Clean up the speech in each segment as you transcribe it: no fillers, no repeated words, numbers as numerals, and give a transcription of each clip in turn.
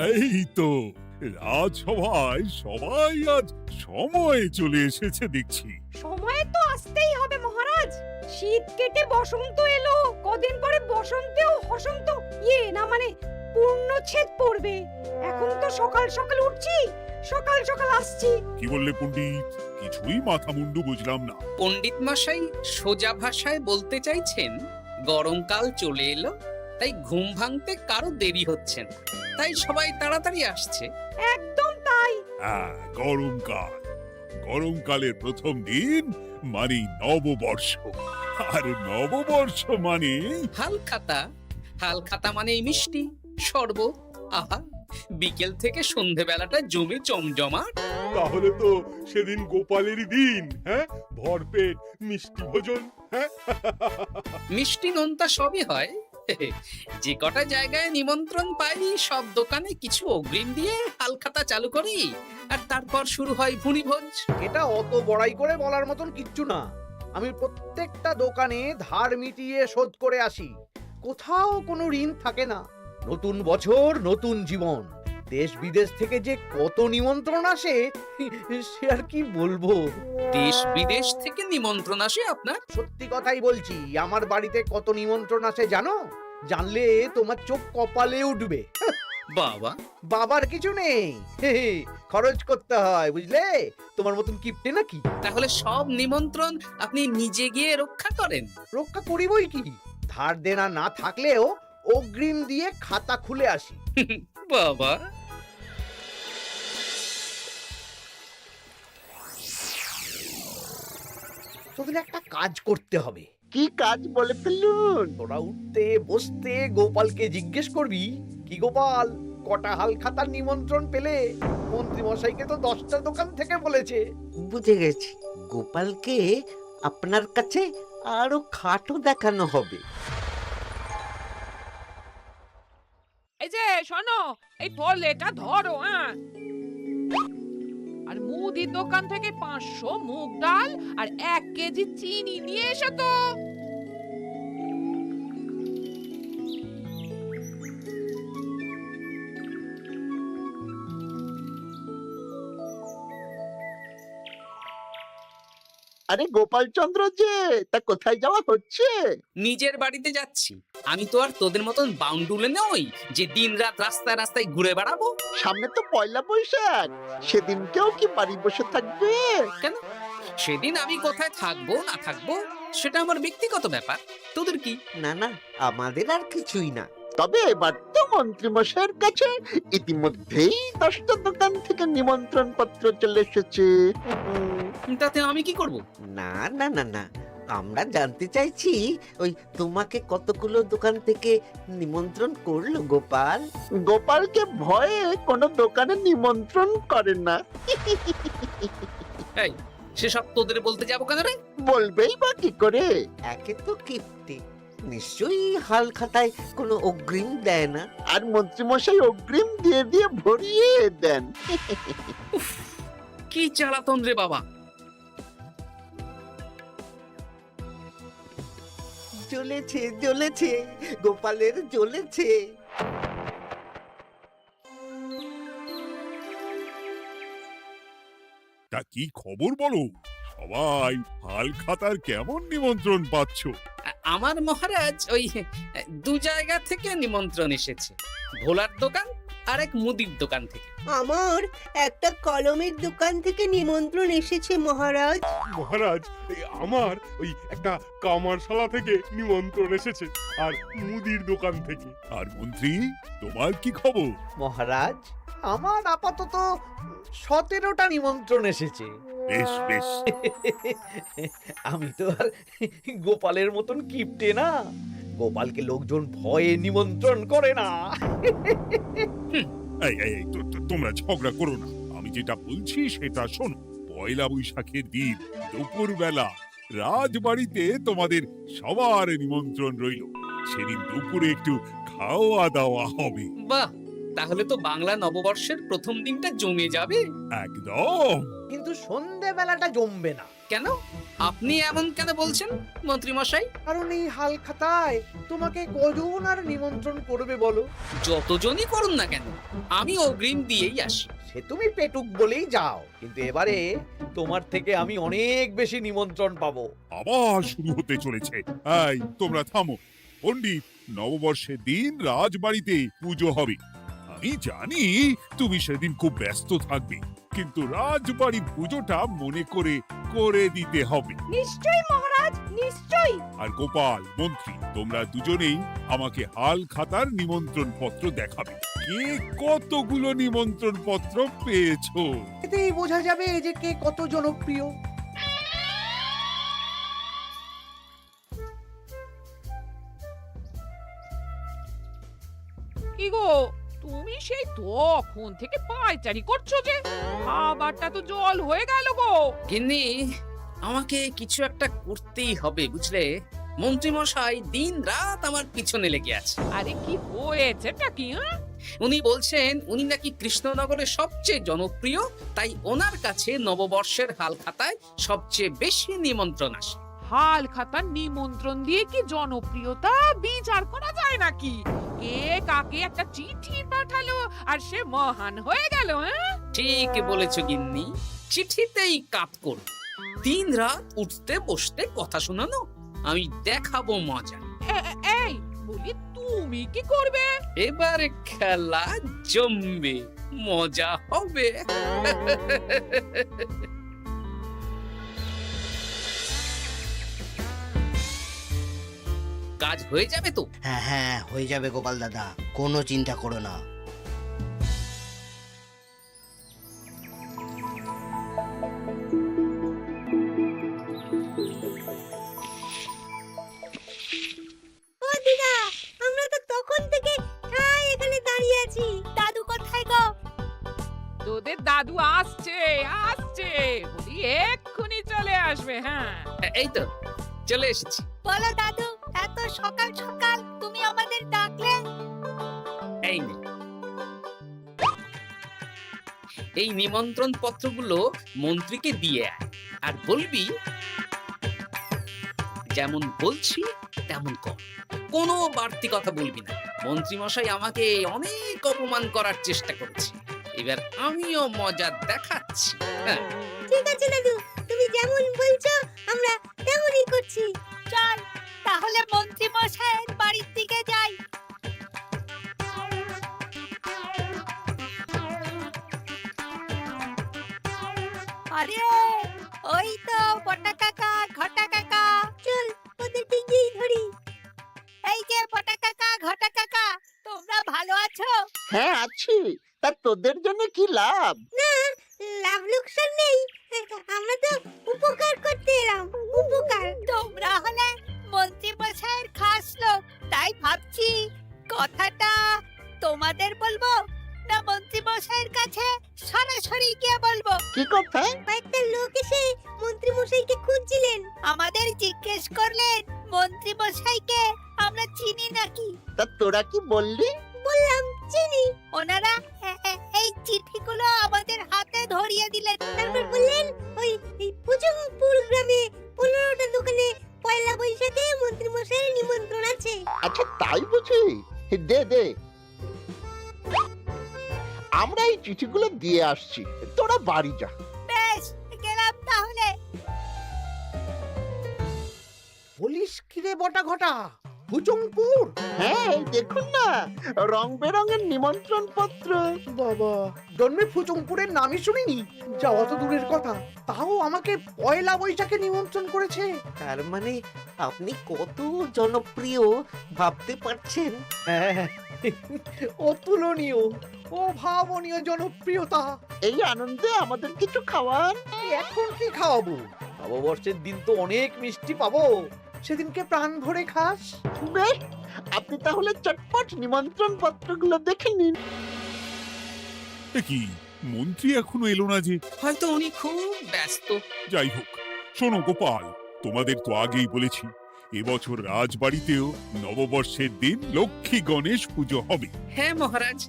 এই তো রাজসভায় সবাই আজ সময়ে চলে এসেছে দেখছি। সময়ে তো আসতেই হবে মহারাজ। শীত কেটে বসন্ত এলো, কদিন পরে বসন্তেও বসন্ত না মানে পূর্ণচ্ছেদ পড়বে। এখন তো সকাল সকাল উঠছি, সকাল সকাল আসছি। কি বললে পণ্ডিত? কিছুই মাথা মুন্ডু বুঝলাম না। পণ্ডিত মশাই সোজা ভাষায় বলতে চাইছেন গরমকাল চলে এলো, তাই ঘুম ভাঙতে কারো দেরি হচ্ছে না, তাই সবাই তাড়াতাড়ি আসছে। একদম তাই। হ্যাঁ, গরমকাল। গরমকালের প্রথম দিন মানে নববর্ষ, আর নববর্ষ মানে হালখাতা। হালখাতা মানে মিষ্টি শরবত। আহা, বিকেল থেকে সন্ধেবেলাটা জমে জমজমাট। তাহলে তো সেদিন গোপালেরই দিন। হ্যাঁ, ভরপেট মিষ্টি ভোজন। হ্যাঁ, মিষ্টি নোনতা সবই হয়। যে কটা জায়গায় নিমন্ত্রণ পাই সব দোকানে কিছু অগ্রিম দিয়ে হালখাতা চালু করি, আর তারপর শুরু হয় ভুনিভোজ। এটা অত বড়াই করে বলার মতন কিচ্ছু না। আমি প্রত্যেকটা দোকানে ধার মিটিয়ে শোধ করে আসি, কোথাও কোনো ঋণ থাকে না। নতুন বছর নতুন জীবন, দেশ বিদেশ থেকে যে কত নিমন্ত্রণ আসে সে আর কি বলবো। দেশ বিদেশ থেকে নিমন্ত্রণ আসে আপনার? সত্যি কথাই বলছি, আমার বাড়িতে কত নিমন্ত্রণ আসে জানো? জানলে তোমার চোখ কপালে উঠবে। বাবা, বাবার কিছু নেই, খরচ করতে হয় বুঝলে। তোমার মতন কিপটে নাকি? তাহলে সব নিমন্ত্রণ আপনি নিজে গিয়ে রক্ষা করেন? রক্ষা করিবই কি, ধার দেনা না থাকলেও অগ্রিম দিয়ে খাতা খুলে আসি। বাবা, তোদের একটা কাজ করতে হবে। কি কাজ বলে ফেলুন? তোরা উঠতে বসতে গোপালকে জিজ্ঞেস করবি, কি গোপাল, কটা হাল খাতার নিমন্ত্রণ পেলে? মন্ত্রী মশাইকে তো 10টা দোকান থেকে বলেছে। বুঝে গেছি, গোপালকে আপনার কাছে আরো খাটো দেখানো হবে। এই যে শোনো, এই থলেটা ধরো। হ্যাঁ, আর মুদির দোকান থেকে 500 মুগ ডাল আর 1 কেজি চিনি নিয়ে এসো তো। আরে গোপাল চন্দ্র যে, তা কোথায় যাওয়া হচ্ছে? নিজের বাড়িতে যাচ্ছি। আমি তো আর তোদের মতন বাউন্ডুলে নই যে দিনরাত রাস্তায় রাস্তায় ঘুরে বেড়াবো। সামনে তো পয়লা বৈশাখ, সেদিনকেও কি বাড়ি বসে থাকবে? কেন? সেদিন আমি কোথায় থাকবো না থাকবো সেটা আমার ব্যক্তিগত ব্যাপার, তোদের কি? না না, আমাদের আর কিছুই না। তবে এবার তো মন্ত্রী মশাইয়ের কাছে ইতিমধ্যেই 10টা দোকান থেকে নিমন্ত্রণ পত্র চলে এসেছে। তাতে আমি কি করব? না না না না, আমরা জানতে চাইছি ওই তোমাকে কতগুলো দোকান থেকে নিমন্ত্রণ করলো গোপাল? গোপালকে ভয়ে কোনো দোকানে নিমন্ত্রণ করে না। এই, সেসব তোদের বলতে যাবো কেন রে? বলবেই বা কি করে? একে তো কিপ্টে, নিশ্চয়ই হাল খাতায় কোনো অগ্রিম দেয় না, আর মন্ত্রীমশাই অগ্রিম দিয়ে দিয়ে ভরিয়ে দেন। কি জ্বালাতন রে বাবা। জ্বলেছে জ্বলেছে, গোপালের জ্বলেছে। তা কি খবর বলো? সবাই হালখাতার কেমন নিমন্ত্রণ পাচ্ছ? আমার মহারাজ ওই 2 জায়গা থেকে নিমন্ত্রণ এসেছে, ভোলার দোকান আর এক মুদির দোকান থেকে। আমার একটা কলমের দোকান থেকে নিমন্ত্রণ এসেছে মহারাজ। মহারাজ, আমার ওই একটা কামারশালা থেকে নিমন্ত্রণ এসেছে, আর মুদির দোকান থেকে। আর মন্ত্রী, তোমার কি খবর? মহারাজ, আমার আপাতত 17টা নিমন্ত্রণ এসেছে। বেশ বেশ। আমি তো আর গোপালের মতন কিপটে না, গোপালকে লোকজন ভয়ে নিমন্ত্রণ করে না। এই এই এই, তোমরা ঝগড়া করো না, আমি যেটা বলছি সেটা শোনো। পয়লা বৈশাখের দিন দুপুরবেলা রাজবাড়িতে তোমাদের সবার নিমন্ত্রণ রইল। সেদিন দুপুরে একটু খাওয়া দাওয়া হবে। বাহ, তাহলে তো বাংলা নববর্ষের প্রথম দিনটা জমে যাবে। একদম। কিন্তু সন্ধেবেলাটা জমবে না। কেন? আপনি এমন কেন বলছেন মন্ত্রী মশাই? কারণ এই হাল খাতায় তোমাকে কজন আর নিমন্ত্রণ করবে বলো? যতজনই করুন না কেন, আমি অগ্রিম দিয়েই আসি। সে তুমি পেটুক বলেই যাও, কিন্তু এবারে তোমার থেকে আমি অনেক বেশি নিমন্ত্রণ পাবো। আবার শুরু হতে চলেছে। এই তোমরা থামো। পণ্ডিত, নববর্ষের দিন রাজবাড়িতে পুজো হবে। আমি জানি তুমি সেদিন খুব ব্যস্ত থাকবে, কিন্তু রাজবাড়ির পুজোটা মনে করে করে দিতে হবে। নিশ্চয়ই মহারাজ, নিশ্চয়ই। আর গোপাল, মন্ত্রী, তোমরা দুজনেই আমাকে হাল খাতার নিমন্ত্রণ পত্র দেখাবে। কে কতগুলো নিমন্ত্রণ পত্র পেয়েছো? এতেই বোঝা যাবে যে কে কত জনপ্রিয়। কি গো, তুমি সেই তখন থেকে পায়চারি করছো যে? খাবারটা তো জল হয়ে গেল গো। গিন্নি, আমাকে কিছু একটা করতেই হবে বুঝলে। মন্ত্রী মশাই দিন রাত আমার পিছনে লেগে আছে। আরে কি হয়েছেটা কি? উনি বলছেন উনি নাকি কৃষ্ণনগরের সবচেয়ে জনপ্রিয়, তাই ওনার কাছে নববর্ষের হাল খাতায় সবচেয়ে বেশি নিমন্ত্রণ আসে। হাল খাতার নিমন্ত্রণ দিয়ে কি জনপ্রিয়তা বিচার করা যায় নাকি? কে কাকে একটা চিঠি পাঠালো আর সে মহান হয়ে গেল? ঠিক বলেছো গিন্নি, চিঠিতেই কাত করো। দিন রাত উঠতে বসতে কথা শোনানো, আমি দেখাবো মজা। এই বলি, তুমি কি করবে? এবার খেলা জমবে, মজা হবে। কাজ হয়ে যাবে তো? হ্যাঁ হ্যাঁ, হয়ে যাবে গোপাল দাদা, কোনো চিন্তা করো না। ও দিদা, আমরা তো তখন থেকে এখানে দাঁড়িয়ে আছি। দাদু কোথায় গো? তোদের দাদু আসছে আসছে, বলি এক্ষুনি চলে আসবে। হ্যাঁ, এই তো চলে এসেছি। বলো দাদু, এত সকাল সকাল তুমি আমাদের ডাকলে? এই নে, এই নিমন্ত্রণ পত্রগুলো মন্ত্রীকে দিয়ে আয়, আর বলবি যেমন বলছি তেমন কর, কোনো বাড়তি কথা বলবি না। মন্ত্রী মশাই আমাকে অনেক অপমান করার চেষ্টা করেছে, এবার আমিও মজা দেখাচ্ছি। হ্যাঁ, ঠিক আছে দাদু, তুমি যেমন বলছো আমরা তেমনই করছি। চল তাহলে মন্ত্রী মশাইয়ের বাড়ির দিকে যাই। আরে ওই তো বটা কাকা, ঘটা কাকা, চল ওদেরকে গিয়ে ধরি। এই যে বটা কাকা, ঘটা কাকা, তোমরা ভালো আছো? হ্যাঁ আছি। তা তোদের জন্য কি লাভ? না, লাভ লোকসান নেই, আমরা তো উপকার করতে এলাম। উপকার? তোমরা হলে মন্ত্রী মশাইয়ের খাস লোক, তাই ভাবছি কথাটা তোমাদের বলবো না মন্ত্রী মশাইয়ের কাছে সরাসরি গিয়ে বলবো। কি কথা? একটা লোক এসে মন্ত্রী মশাইকে খুঁজছিলেন, আমাদের জিজ্ঞেস করলেন মন্ত্রী মশাইকে আমরা চিনি নাকি। তা তোরা কি বললি? বললাম চিনি। ওনারা এই চিঠিগুলো আমাদের হাতে ধরিয়ে দিলেন, তারপর বললেন ওই পুজংপুর গ্রামে 15টা দোকানে পয়লা বৈশাখে মন্ত্রী মশাইয়ের নিমন্ত্রণ আছে। আচ্ছা তাই বুঝি? দে দে, আমরা এই চিঠিগুলো দিয়ে আসছি, তোরা বাড়ি যা। বেশ, গেলাম তাহলে। বলিস কিরে বটা ঘটা, ভুজংপুর? হ্যাঁ এই দেখুন না, রং বেরঙের নিমন্ত্রণ পত্র। বাবা, জন্মে ফুচংপুরের নামই শুনিনি, যাওয়া তো দূরের কথা, তাও আমাকে পয়লা বৈশাখে নিমন্ত্রণ করেছে। তার মানে আপনি কত জনপ্রিয় ভাবতে পারছেন? হ্যাঁ, অতুলনীয়, অভাবনীয় জনপ্রিয়তা। এই আনন্দে আমাদের কিছু খাওয়ান। এখন কি খাওয়াবো? নববর্ষের দিন তো অনেক মিষ্টি পাবো, সেদিনকে প্রাণ ভরে খাস। বেশ, আপনি তাহলে চটপট নিমন্ত্রণ পত্রগুলো দেখে নিন। এ কি, মন্ত্রী এখনো এলো না যে? হয়তো উনি খুব ব্যস্ত। যাই হোক, শোনো গোপাল, তোমাদের তো আগেই বলেছি এবছর রাজবাড়িতেও নববর্ষের দিন লক্ষ্মী গণেশ পুজো হবে। হ্যাঁ মহারাজ,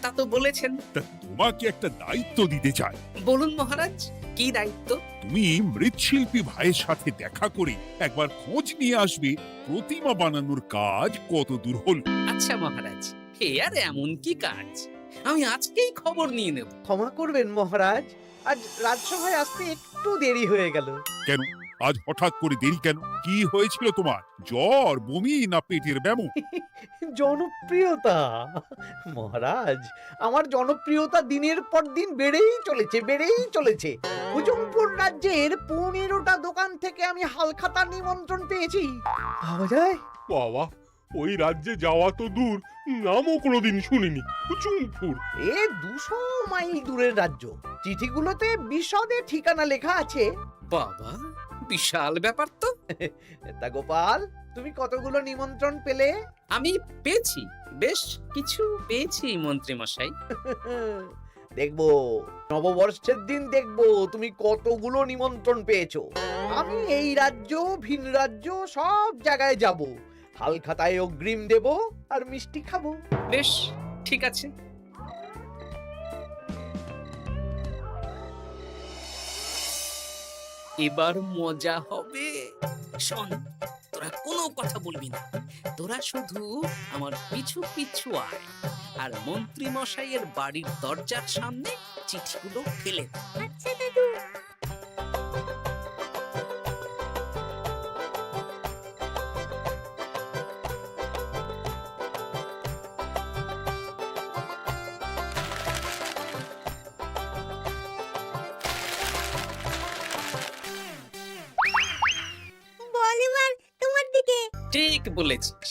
তা তো বলেছেন। তা তোমাকে একটা দায়িত্ব দিতে চাই। বলুন মহারাজ, কি দায়িত্ব? তুমি মৃৎশিল্পী ভাইয়ের সাথে দেখা করে একবার খোঁজ নিয়ে আসবে প্রতিমা বানানোর কাজ কত দূর হল। আচ্ছা মহারাজ, হে আর এমন কি কাজ, আমি আজকেই খবর নিয়ে নেব। ক্ষমা করবেন মহারাজ, আজ রাজসভায় আসতে একটু দেরি হয়ে গেল। কেন আজ হঠাৎ করে দেরি কেন? কি হয়েছিল তোমার? জ্বর, বমি না পেটের ব্যামো? জনপ্রিয়তা মহারাজ, আমার জনপ্রিয়তা দিনের পর দিন বেড়েই চলেছে। হুজুমপুর রাজ্যের 15টা দোকান থেকে আমি হালখাতার নিমন্ত্রণ পেয়েছি। ভাবা যায়? বাবা, ওই রাজ্যে যাওয়া তো দূর, নামও কোনোদিন শুনিনি। হুজুমপুর। এ 200 মাইল দূরের রাজ্য। চিঠিগুলোতে বিশদে ঠিকানা লেখা আছে। বাবা, বিশাল ব্যাপার তো। তা গোপাল, তুমি কতগুলো নিমন্ত্রণ পেলে? আমি পেয়েছি, বেশ কিছু পেয়েছি মন্ত্রী মশাই। দেখবো নববর্ষের দিন দেখবো তুমি কতগুলো নিমন্ত্রণ পেয়েছো। আমি এই রাজ্য ভিন রাজ্য সব জায়গায় যাব, হালখাতায় অগ্রিম দেব আর মিষ্টি খাবো। বেশ, ঠিক আছে। এবার মজা হবে। শোন, তোরা কোনো কথা বলবি না, তোরা শুধু আমার পিছু পিছু আয় আর মন্ত্রী মশাইয়ের বাড়ির দরজার সামনে চিঠিগুলো ফেলে দে। আচ্ছা দাদু। বল এবার তোমার দিকে। ঠিক বলেছিস।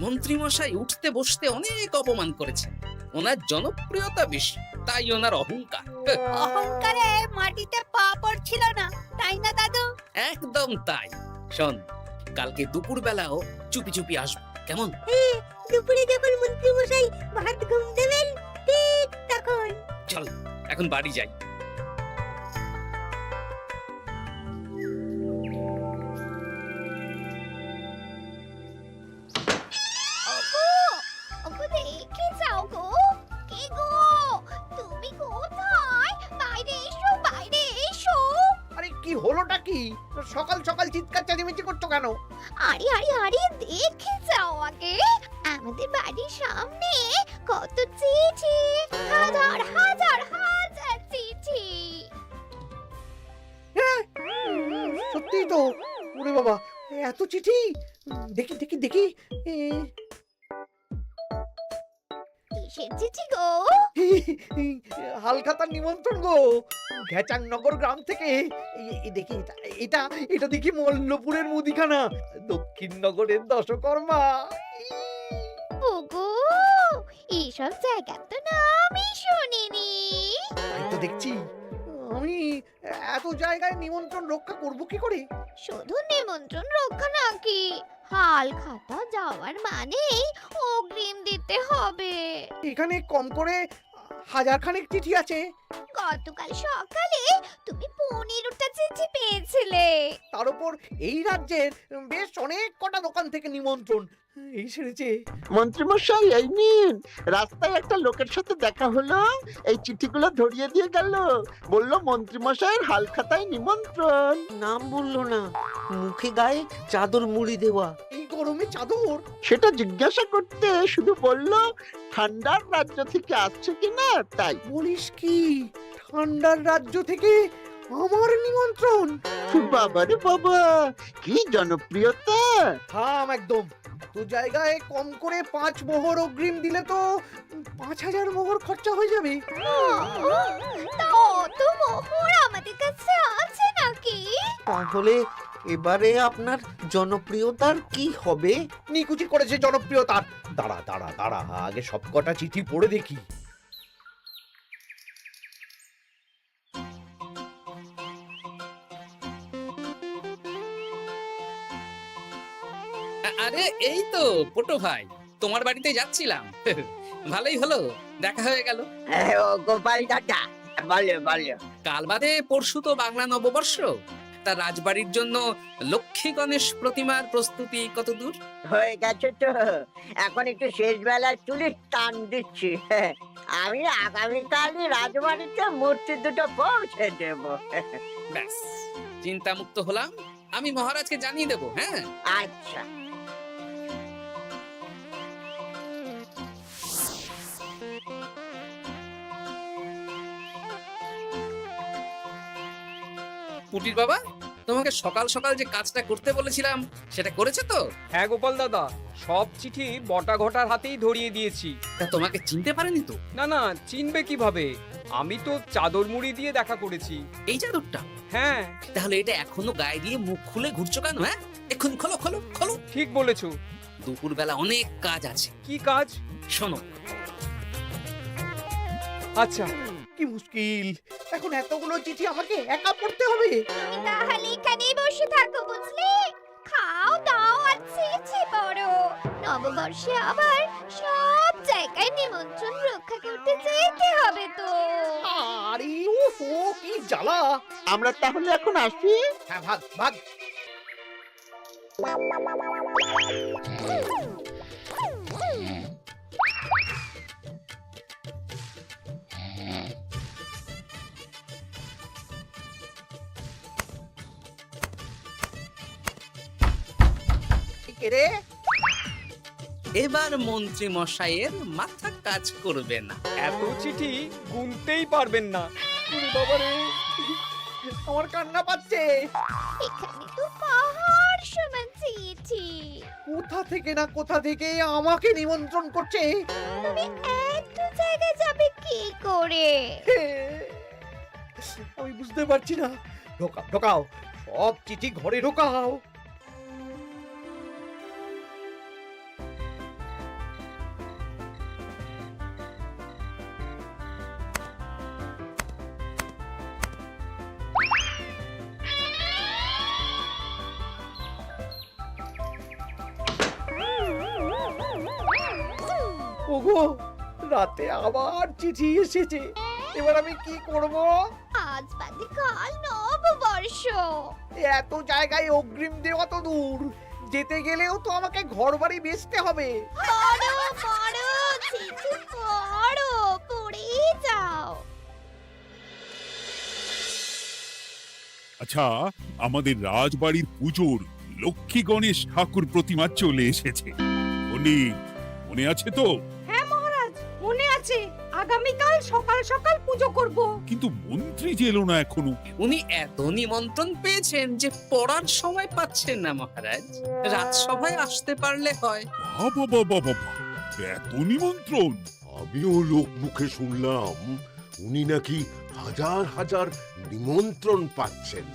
মন্ত্রী মশাই উঠতে বসতে অনেক অপমান করেছেন। ওনার জনপ্রিয়তা বেশি, তাই ওনার অহংকার। অহংকারে মাটিতে পা পড়ছিল না, তাই না দাদু? একদম তাই। শোন, কালকে দুপুর বেলাও চুপি চুপি আসবো, কেমন? দুপুরে যখন মন্ত্রী মশাই ভাত ঘুম দেবেন, ঠিক তখন। চল এখন বাড়ি যাই। ওগো দেখে যাও গো। কে গো? তুমি কোথায়? বাইরে এসো, বাইরে এসো। আরে কি হলোটা কি? সকাল সকাল চিৎকার চেঁচামেচি করছো কেন? আরে আরে আরে দেখে যাও আগে। আমাদের বাড়ির সামনে কত চিঠি, হাজার হাজার হাজার চিঠি। সত্যি তো। ওরে বাবা, এত চিঠি! দেখি দেখি দেখি। কিসের চিঠি গো? হালখাতার নিমন্ত্রণ গো, ঘেচাংনগর গ্রাম থেকে। দেখি এটা এটা দেখি মল্লপুরের মুদিখানা, দক্ষিণনগরের দশকর্মা। ওগো, এইসব জায়গা তো নামই শুনিনি। তাই তো দেখছি। আমি এত জায়গায় নিমন্ত্রণ রক্ষা করব কি করে? শুধু নিমন্ত্রণ রক্ষা নাকি, হালখাতা যাওয়ার মানেই অগ্রিম দিতে হবে। এখানে কম করে 1000 খানেক চিঠি আছে। গতকাল সকালে তুমি 15টা চিঠি পেয়েছিলে। তার উপর এই রাজ্যের বেশ অনেক কটা দোকান থেকে নিমন্ত্রণ এই সেরেছে। মন্ত্রীমশাই, এই নিন। রাস্তায় একটা লোকের সাথে দেখা হলো, এই চিঠিগুলো ধরিয়ে দিয়ে গেল, বলল মন্ত্রীমশাইয়ের হালখাতায় নিমন্ত্রণ। নাম বললো না, মুখে গায়ে চাদর মুড়ি দেওয়া। এই গরমে চাদর? সেটা জিজ্ঞাসা করতে শুধু বলল ঠান্ডার রাজ্য থেকে আসছে কিনা তাই। বলিস কি? ঠান্ডার রাজ্য থেকে আমার নিমন্ত্রণ? বাবারে বাবা, কি জনপ্রিয়তা! থাম একদম। তো জায়গায় কম করে 5 মোহর অগ্রিম দিলে তো 5000 মোহর খরচা হয়ে যাবে। তা অত মোহর আমাদের কাছে আছে নাকি? তাহলে এবারে আপনার জনপ্রিয়তার কি হবে? নিকুচি করেছে জনপ্রিয়তার। দাঁড়া দাঁড়া দাঁড়া, আগে সব কটা চিঠি পড়ে দেখি। আরে এই তো পটো ভাই, তোমার বাড়িতে যাচ্ছিলাম। ভালোই হলো, দেখা হয়ে গেল। গোপাল দাদা, বলো বলো। কাল বাদে পরশু তো বাংলা নববর্ষ। তা রাজবাড়ির জন্য লক্ষ্মী গণেশ প্রতিমার প্রস্তুতি কত দূর? হয়ে গেছে তো, এখন একটু শেষ বেলার চুলি টান দিচ্ছি। আমি আগামীকালই রাজবাড়িতে মূর্তি দুটো পৌঁছে দেব। ব্যাস চিন্তা মুক্ত হলাম। আমি মহারাজকে জানিয়ে দেবো। হ্যাঁ, আচ্ছা। পুটির বাবা, তোমাকে সকাল সকাল যে কাজটা করতে বলেছিলাম সেটা করেছে তো? হ্যাঁ গোপাল দাদা, সব চিঠি বটা ঘটার হাতেই ধরিয়ে দিয়েছি। তা তোমাকে চিনতে পারেনি তো? না না, চিনবে কিভাবে? আমি তো চাদর মুড়ি দিয়ে দেখা করেছি। এই চাদরটা? হ্যাঁ, তাহলে এটা এখনো গায়ে দিয়ে মুখ খুলে ঘুরছো কেন? হ্যাঁ, এক্ষুনি খোলো খোলো খোলো। ঠিক বলেছো। দুপুরবেলা অনেক কাজ আছে। কি কাজ? শোনো, আচ্ছা। কি মুশকিল, এখন এতগুলো চিঠি আমাকে একা পড়তে হবে। তুমি তাহলে এখানেই বসে থাকো, বুঝলে? খাও দাও আর চিঠি পড়ো। নববর্ষে আবার সব জায়গায় নিমন্ত্রণ রক্ষা করতে যেতে হবে তো। আরে ওহো, কি জ্বালা। আমরা তাহলে এখন আসি। হ্যাঁ, ভাগ ভাগ। রে, এবার মন্ত্রী মশাইয়ের মাথা কাজ করবে না। এত চিঠি গুনতেই পারবেন না। ওরে বাবা রে, আমার কান্না পাচ্ছে। এখানে তো পাহাড় সমান চিঠি। কোথা থেকে না কোথা থেকে আমাকে নিমন্ত্রণ করছে। তুমি এত জায়গায় যাবে কি করে? আমি বুঝতে পারছি না। ঢোকাও ঢোকাও, সব চিঠি ঘরে ঢোকাও। ওগো, রাতে আবার চিঠি এসেছে। এবার আমি কি করব? আজ বাদে কাল নববর্ষ। এত জায়গায় অগ্রিম দেওয়া তো দূর, যেতে গেলেও তো আমাকে ঘর বাড়ি বেচতে হবে। পড়ো পড়ো চিঠি পড়ো, পড়ে যাও। আচ্ছা, আমাদের রাজবাড়ির পুজোর লক্ষ্মী গণেশ ঠাকুর প্রতিমা চলে এসেছে। মনে আছে তো? হ্যাঁ মহারাজ, মনে আছে। আগামীকাল সকাল সকাল পুজো করব। কিন্তু মন্ত্রী যে এলো না এখনো। উনি এত নিমন্ত্রণ পেয়েছেন যে পড়ার সময় পাচ্ছেন না মহারাজ। রাজসভায় আসতে পারলে হয়। বাবা বাবা বাবা, এত নিমন্ত্রণ! আমিও লোক মুখে শুনলাম উনি নাকি হাজার হাজার নিমন্ত্রণ পাচ্ছেন।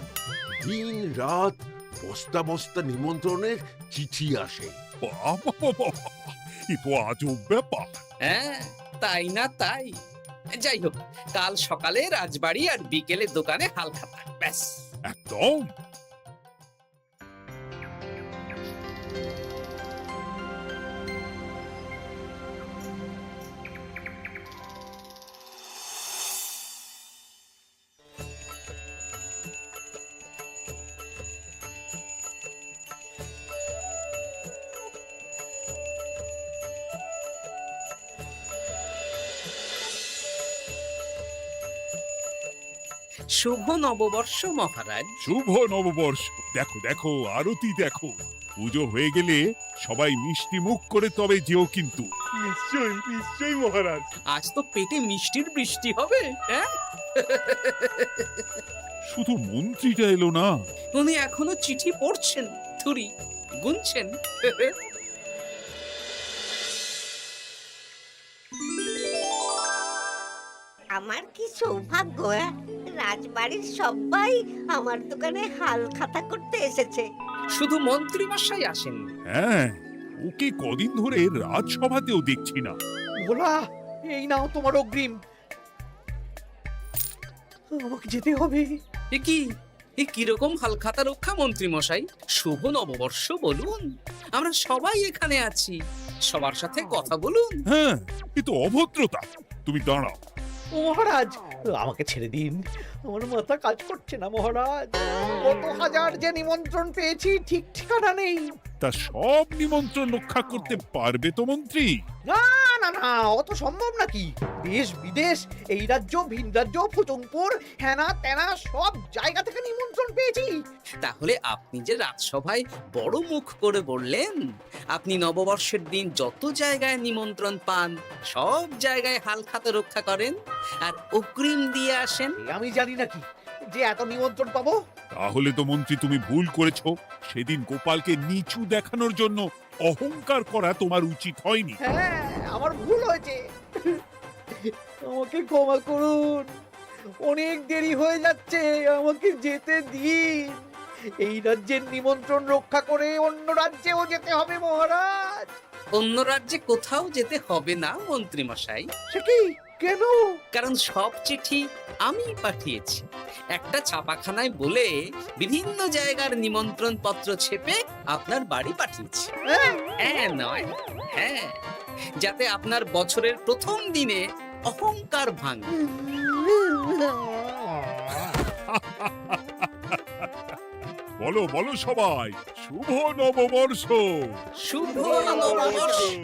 দিন রাত বস্তা বস্তা নিমন্ত্রণের চিঠি আসে। বাবা বাবা, এ তো আজব ব্যাপার। হ্যাঁ, তাই না তাই। যাই হোক, কাল সকালে রাজবাড়ি আর বিকেলে দোকানে হালখাতা। ব্যাস। একদম। শুভ নববর্ষ মহারাজ। শুভ নববর্ষ। দেখো দেখো, আরতি দেখো। পুজো হয়ে গেলে সবাই মিষ্টি মুখ করে তবে যেও কিন্তু। নিশ্চয়ই নিশ্চয়ই মহারাজ। আজ তো পেটে মিষ্টির বৃষ্টি হবে। হ্যাঁ, শুধু মন্ত্রীটা এলো না। উনি এখনো চিঠি পড়ছেন, থুরি গুনছেন। আমার কি সৌভাগ্য! রাজবাড়ির সবাই আমার দোকানে হাল খাতা করতে এসেছে। শুধু মন্ত্রী মশাই আসেন। হ্যাঁ, ওকে কদিন ধরে রাজসভাতেও দেখছি না। ভোলা, এই নাও তোমার অগ্রিম। আমাকে যেতে হবে। এ কি, এ কিরকম হালখাতা রক্ষা মন্ত্রী মশাই? শুভ নববর্ষ বলুন, আমরা সবাই এখানে আছি। সবার সাথে কথা বলুন। হ্যাঁ, এ তো অভদ্রতা। তুমি দাঁড়াও। ও মহারাজ, আমাকে ছেড়ে দিন। আমার মাথা কাজ করছে না মহারাজ। কত হাজার যে নিমন্ত্রণ পেয়েছি, ঠিক ঠিকানা নেই। তা সব নিমন্ত্রণ রক্ষা করতে পারবে তো মন্ত্রী? না না না অত সম্ভব নাকি? দেশ বিদেশ, এই রাজ্য ভিন রাজ্য, ফচংপুর, হ্যানা ত্যানা সব জায়গা থেকে নিমন্ত্রণ পেয়েছি। তাহলে আপনি যে রাজসভায় বড় মুখ করে বললেন আপনি নববর্ষের দিন যত জায়গায় নিমন্ত্রণ পান সব জায়গায় হালখাতা রক্ষা করেন আর অগ্রিম দিয়ে আসেন। এ আমি জানি নাকি যে এত নিমন্ত্রণ পাবো? তাহলে তো মন্ত্রী তুমি ভুল করেছো। সেদিন গোপালকে নিচু দেখানোর জন্য অহংকার করা তোমার উচিত হয়নি। হ্যাঁ আমার ভুল হয়েছে, আমাকে ক্ষমা করুন। অনেক দেরি হয়ে যাচ্ছে, আমাকে যেতে দিন। এই রাজ্যের নিমন্ত্রণ রক্ষা করে অন্য রাজ্যেও যেতে হবে মহারাজ। অন্য রাজ্যে কোথাও যেতে হবে না মন্ত্রী মশাই, সে কি? কেন? কারণ সব চিঠি আমি পাঠিয়েছি। একটা ছাপাখানায় বলে বিভিন্ন জায়গার নিমন্ত্রণ পত্র ছেপে আপনার বাড়ি পাঠিয়েছি। হ্যাঁ? হ্যাঁ নয় হ্যাঁ, যাতে আপনার বছরের প্রথম দিনে অহংকার ভাঙে। বলো বলো সবাই, শুভ নববর্ষ। শুভ নববর্ষ।